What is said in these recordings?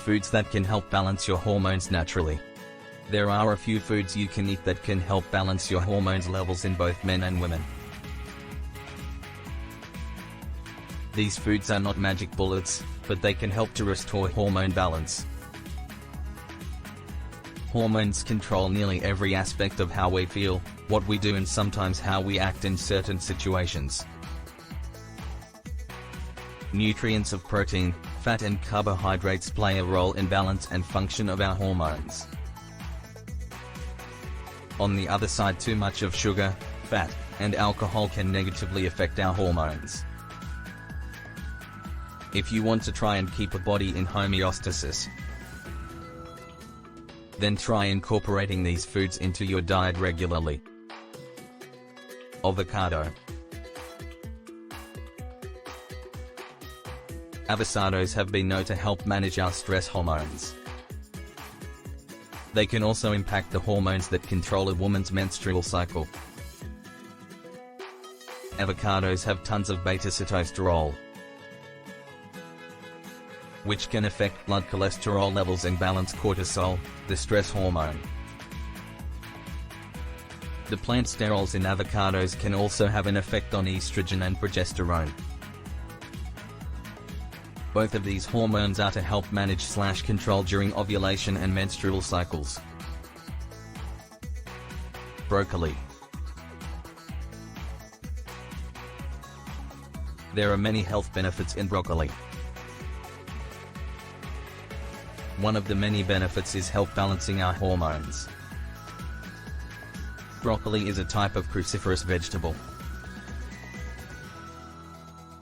foods that can help balance your hormones naturally. There are a few foods you can eat that can help balance your hormones levels in both men and women. These foods are not magic bullets, but they can help to restore hormone balance. Hormones control nearly every aspect of how we feel, what we do and sometimes how we act in certain situations. Nutrients of protein, fat and carbohydrates play a role in balance and function of our hormones. On the other side, too much of sugar, fat, and alcohol can negatively affect our hormones. If you want to try and keep a body in homeostasis, then try incorporating these foods into your diet regularly. Avocado. Avocados have been known to help manage our stress hormones. They can also impact the hormones that control a woman's menstrual cycle. Avocados have tons of beta-sitosterol, which can affect blood cholesterol levels and balance cortisol, the stress hormone. The plant sterols in avocados can also have an effect on estrogen and progesterone. Both of these hormones are to help manage/control during ovulation and menstrual cycles. Broccoli. There are many health benefits in broccoli. One of the many benefits is help balancing our hormones. Broccoli is a type of cruciferous vegetable.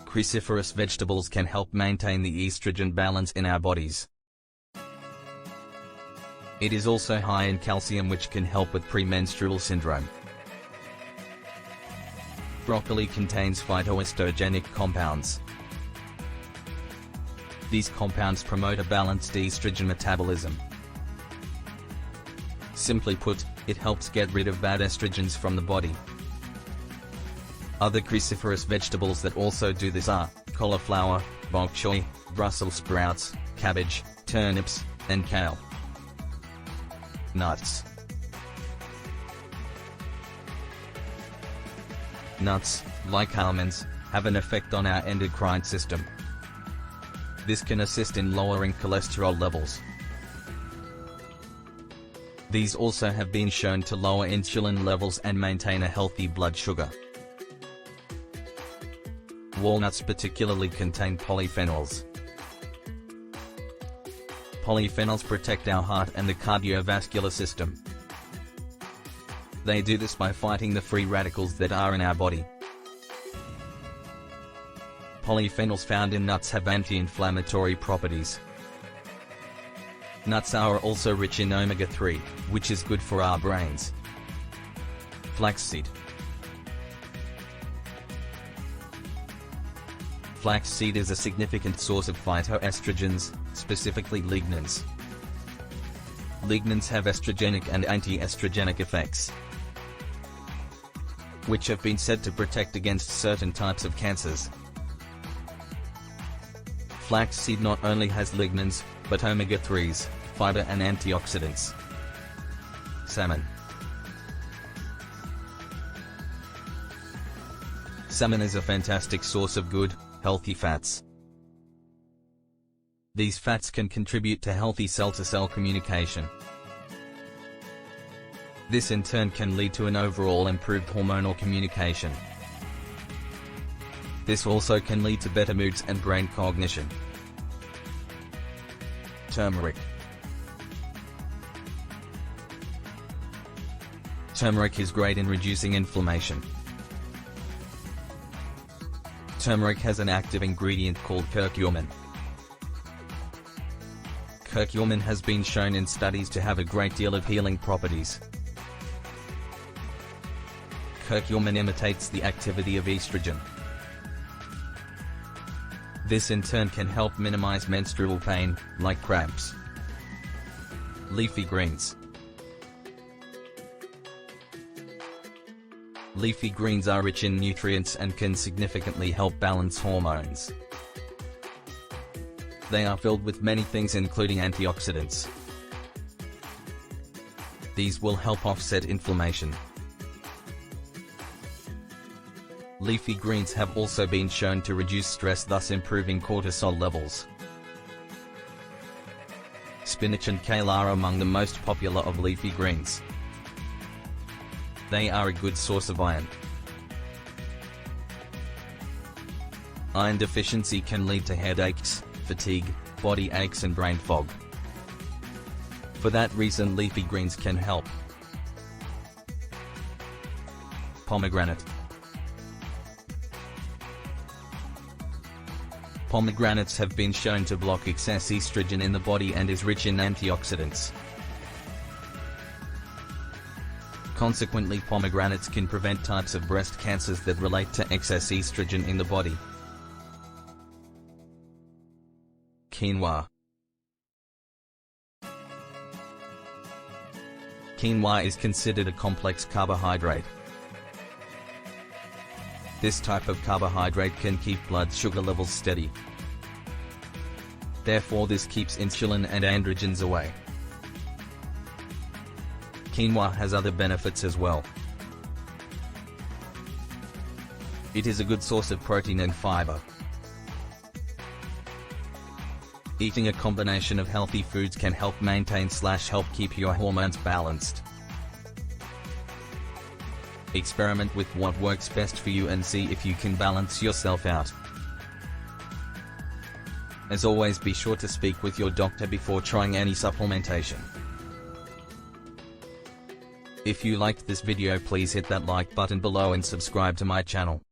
Cruciferous vegetables can help maintain the estrogen balance in our bodies. It is also high in calcium, which can help with premenstrual syndrome. Broccoli contains phytoestrogenic compounds. These compounds promote a balanced estrogen metabolism. Simply put, it helps get rid of bad estrogens from the body. Other cruciferous vegetables that also do this are cauliflower, bok choy, Brussels sprouts, cabbage, turnips, and kale. Nuts. Nuts, like almonds, have an effect on our endocrine system. This can assist in lowering cholesterol levels. These also have been shown to lower insulin levels and maintain a healthy blood sugar. Walnuts particularly contain polyphenols. Polyphenols protect our heart and the cardiovascular system. They do this by fighting the free radicals that are in our body. Polyphenols found in nuts have anti-inflammatory properties. Nuts are also rich in omega-3, which is good for our brains. Flaxseed. Flaxseed is a significant source of phytoestrogens, specifically lignans. Lignans have estrogenic and anti-estrogenic effects, which have been said to protect against certain types of cancers. Flaxseed not only has lignans, but omega-3s, fiber and antioxidants. Salmon. Salmon is a fantastic source of good, healthy fats. These fats can contribute to healthy cell-to-cell communication. This in turn can lead to an overall improved hormonal communication. This also can lead to better moods and brain cognition. Turmeric. Turmeric is great in reducing inflammation. Turmeric has an active ingredient called curcumin. Curcumin has been shown in studies to have a great deal of healing properties. Curcumin imitates the activity of estrogen. This in turn can help minimize menstrual pain, like cramps. Leafy greens. Leafy greens are rich in nutrients and can significantly help balance hormones. They are filled with many things including antioxidants. These will help offset inflammation. Leafy greens have also been shown to reduce stress, thus improving cortisol levels. Spinach and kale are among the most popular of leafy greens. They are a good source of iron. Iron deficiency can lead to headaches, fatigue, body aches and brain fog. For that reason, leafy greens can help. Pomegranate. Pomegranates have been shown to block excess estrogen in the body and is rich in antioxidants. Consequently, pomegranates can prevent types of breast cancers that relate to excess estrogen in the body. Quinoa. Quinoa is considered a complex carbohydrate. This type of carbohydrate can keep blood sugar levels steady. Therefore, this keeps insulin and androgens away. Quinoa has other benefits as well. It is a good source of protein and fiber. Eating a combination of healthy foods can help maintain/help keep your hormones balanced. Experiment with what works best for you and see if you can balance yourself out. As always, be sure to speak with your doctor before trying any supplementation. If you liked this video, please hit that like button below and subscribe to my channel.